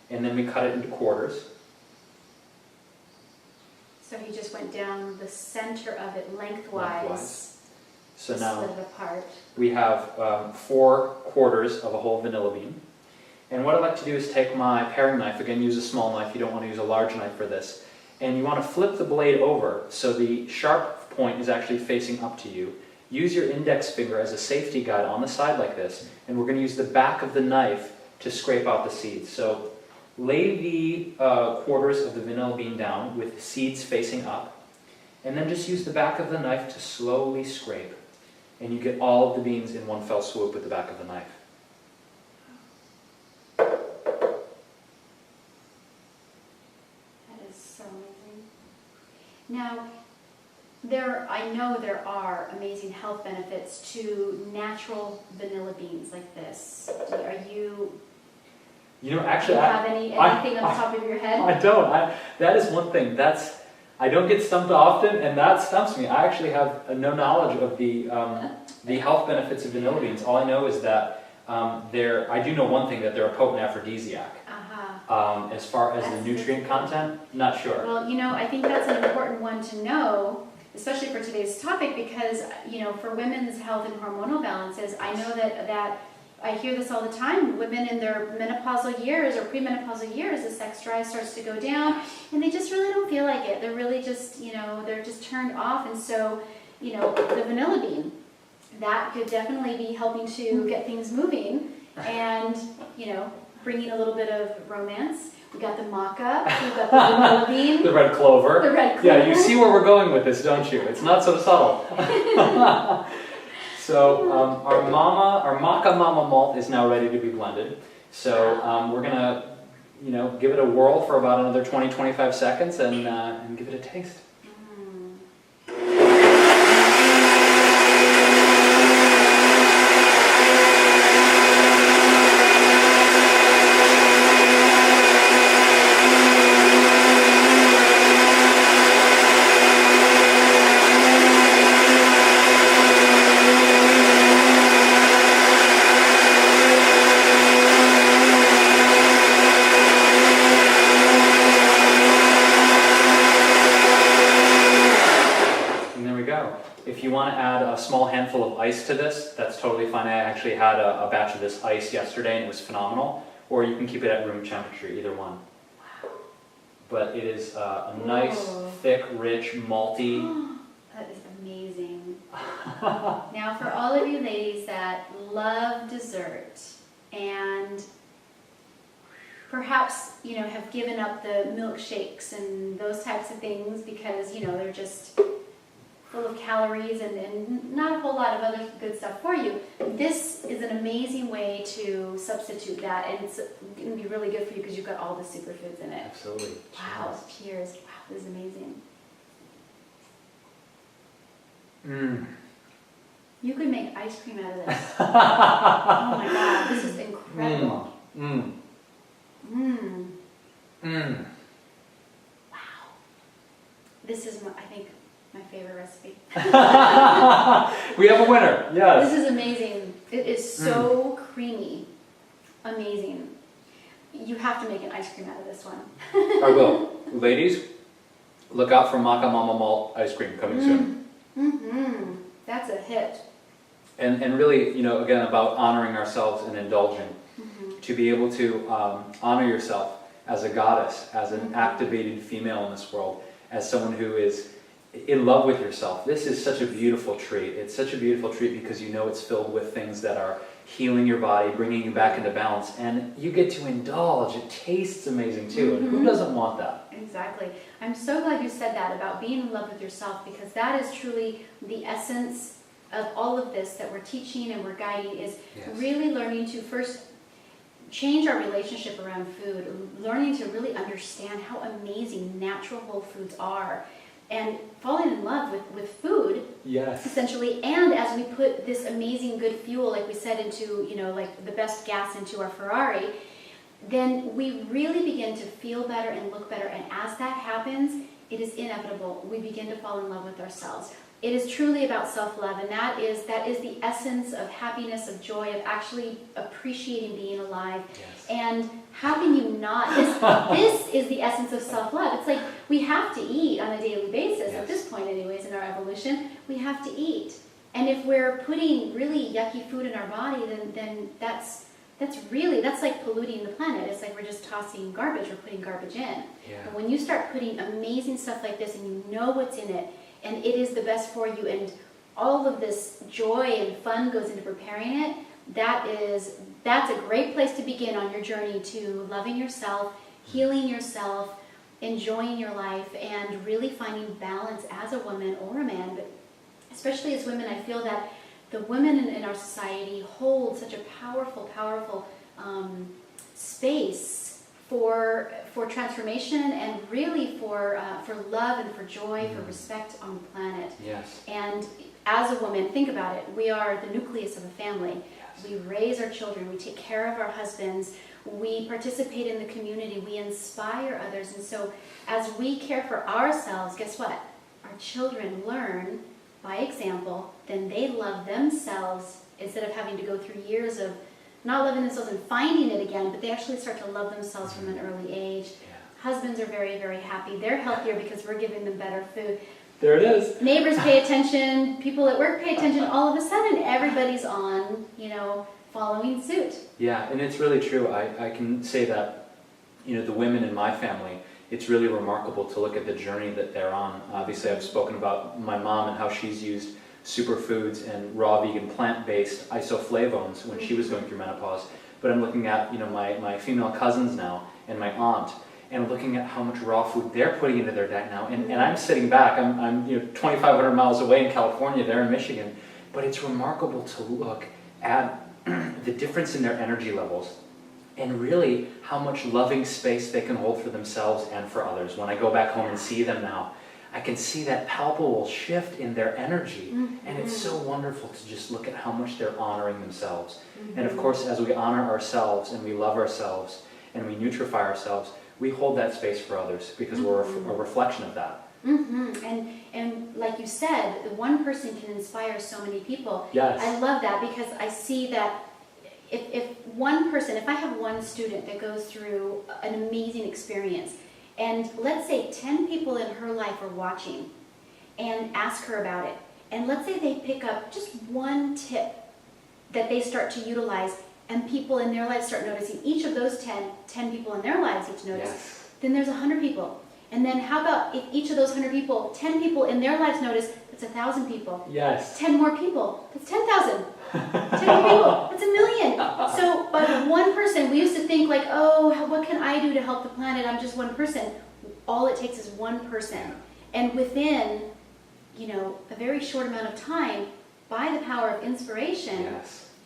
and then we cut it into quarters. So he just went down the center of it lengthwise. So split now it apart. we have 4 quarters of a whole vanilla bean. And what I like to do is take my paring knife, again use a small knife, you don't want to use a large knife for this, and you want to flip the blade over so the sharp point is actually facing up to you. Use your index finger as a safety guide on the side like this, and we're going to use the back of the knife to scrape out the seeds. So lay the quarters of the vanilla bean down with the seeds facing up, and then just use the back of the knife to slowly scrape. And you get all of the beans in one fell swoop with the back of the knife. That is so amazing. Now, I know there are amazing health benefits to natural vanilla beans like this. Are you... You know, actually, do you have anything on the top of your head? I don't. That is one thing. I don't get stumped often, and that stumps me. I actually have no knowledge of the health benefits of vanilla beans. All I know is that I do know one thing, that they're a potent aphrodisiac. As far as the nutrient content, not sure. Well, you know, I think that's an important one to know, especially for today's topic, because, you know, for women's health and hormonal balances, I know that I hear this all the time. Women in their menopausal years or premenopausal years, the sex drive starts to go down, and they just really don't feel like it. They're really just, you know, they're just turned off. And so, you know, the vanilla bean, that could definitely be helping to get things moving and, you know, bringing a little bit of romance. We got the maca, we got the vanilla bean. The red clover. The red clover. Yeah, you see where we're going with this, don't you? It's not so subtle. So our Maca Mama malt is now ready to be blended. So we're gonna, you know, give it a whirl for about another 20-25 seconds and give it a taste. If you want to add a small handful of ice to this, that's totally fine. I actually had a batch of this ice yesterday and it was phenomenal. Or you can keep it at room temperature, either one. Wow. But it is a nice, thick, rich, malty. That is amazing. Now for all of you ladies that love dessert and perhaps, you know, have given up the milkshakes and those types of things because, you know, they're just full of calories and not a whole lot of other good stuff for you. This is an amazing way to substitute that, and it's going to be really good for you because you've got all the superfoods in it. Absolutely. Wow, cheers. Wow, this is amazing. You could make ice cream out of this. Oh my God, this is incredible. Wow. This is, I think, my favorite recipe. We have a winner, yes. This is amazing. It is so creamy. Amazing. You have to make an ice cream out of this one. I will. Ladies, look out for Maca Mama Malt ice cream coming soon. That's a hit. And really, you know, again, about honoring ourselves and indulging. To be able to honor yourself as a goddess, as an activated female in this world, as someone who is in love with yourself. This is such a beautiful treat. It's such a beautiful treat because you know it's filled with things that are healing your body, bringing you back into balance, and you get to indulge. It tastes amazing too, and who doesn't want that? Exactly. I'm so glad you said that about being in love with yourself, because that is truly the essence of all of this that we're teaching and we're guiding, is really learning to first change our relationship around food, learning to really understand how amazing natural whole foods are, and falling in love with food, essentially. And as we put this amazing good fuel, like we said, into, you know, like the best gas into our Ferrari, then we really begin to feel better and look better. And as that happens, it is inevitable. We begin to fall in love with ourselves. It is truly about self-love, and that is the essence of happiness, of joy, of actually appreciating being alive. Yes. And how can you not? This is the essence of self-love. It's like we have to eat on a daily basis, Yes. at this point anyways in our evolution. We have to eat. And if we're putting really yucky food in our body, then that's like polluting the planet. It's like we're just tossing garbage, we're putting garbage in. Yeah. And when you start putting amazing stuff like this and you know what's in it, and it is the best for you, and all of this joy and fun goes into preparing it, that's a great place to begin on your journey to loving yourself, healing yourself, enjoying your life, and really finding balance as a woman or a man. But especially as women, I feel that the women in our society hold such a powerful space for transformation, and really for love and for joy, for respect on the planet. Yes. And as a woman, think about it. We are the nucleus of a family. Yes. We raise our children. We take care of our husbands. We participate in the community. We inspire others. And so as we care for ourselves, guess what? Our children learn by example. Then they love themselves instead of having to go through years of not loving themselves and finding it again, but they actually start to love themselves from an early age. Yeah. Husbands are very, very happy. They're healthier because we're giving them better food. There it is. Neighbors pay attention, people at work pay attention. All of a sudden, everybody's on, following suit. Yeah, and it's really true. I can say that, the women in my family, it's really remarkable to look at the journey that they're on. Obviously, I've spoken about my mom and how she's used superfoods and raw vegan plant-based isoflavones when she was going through menopause. But I'm looking at my female cousins now and my aunt, and looking at how much raw food they're putting into their diet now. And I'm sitting back. I'm 2,500 miles away in California. They're in Michigan. But it's remarkable to look at the difference in their energy levels, and really how much loving space they can hold for themselves and for others. When I go back home and see them now, I can see that palpable shift in their energy. And it's so wonderful to just look at how much they're honoring themselves. And of course, as we honor ourselves and we love ourselves and we nutrify ourselves, we hold that space for others because we're a reflection of that. And like you said, one person can inspire so many people. Yes. I love that because I see that if I have one student that goes through an amazing experience, and let's say 10 people in her life are watching and ask her about it, and let's say they pick up just one tip that they start to utilize, and people in their lives start noticing, each of those 10 people in their lives each notice, then there's 100 people. And then how about if each of those 100 people, 10 people in their lives notice, that's 1,000 people. Yes. 10 more people, that's 10,000. 10 more people, that's 1 million. So, but one person, we used to think like, oh, what can I do to help the planet? I'm just one person. All it takes is one person. And within, a very short amount of time, by the power of inspiration,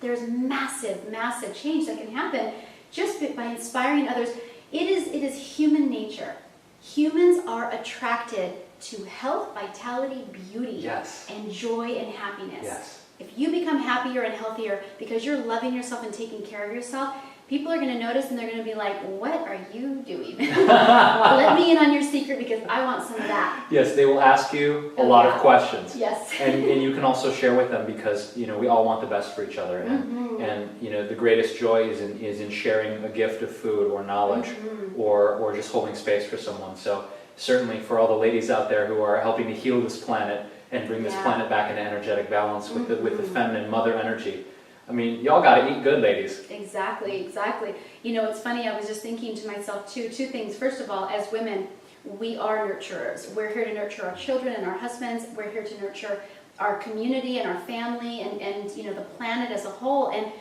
there's massive, massive change that can happen just by inspiring others. It is human nature. Humans are attracted to health, vitality, beauty, and joy and happiness. Yes. If you become happier and healthier because you're loving yourself and taking care of yourself, people are going to notice and they're going to be like, what are you doing? Let me in on your secret because I want some of that. Yes, they will ask you a lot of questions. Yes. and you can also share with them because, we all want the best for each other. And the greatest joy is in sharing a gift of food or knowledge or just holding space for someone. So certainly for all the ladies out there who are helping to heal this planet and bring this planet back into energetic balance with the feminine mother energy. I mean, y'all got to eat good, ladies. Exactly. It's funny, I was just thinking to myself, two things. First of all, as women, we are nurturers. We're here to nurture our children and our husbands. We're here to nurture our community and our family and the planet as a whole. And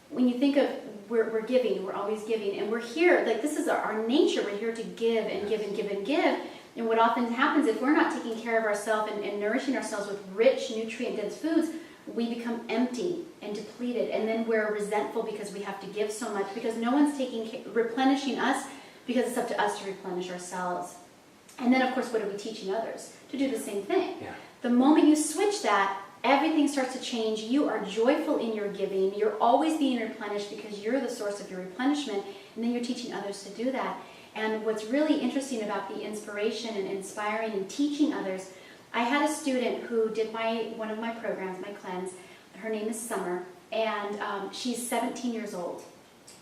when you think of, we're giving, we're always giving. And we're here, like this is our nature. We're here to give and give and give and give. And what often happens if we're not taking care of ourselves and nourishing ourselves with rich, nutrient-dense foods, we become empty and depleted, and then we're resentful because we have to give so much because no one's replenishing us because it's up to us to replenish ourselves. And then, of course, what are we teaching others? To do the same thing. Yeah. The moment you switch that, everything starts to change. You are joyful in your giving. You're always being replenished because you're the source of your replenishment, and then you're teaching others to do that. And what's really interesting about the inspiration and inspiring and teaching others I had a student who did one of my programs, my cleanse. Her name is Summer, and she's 17 years old.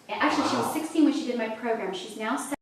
Actually, she was 16 when she did my program. She's now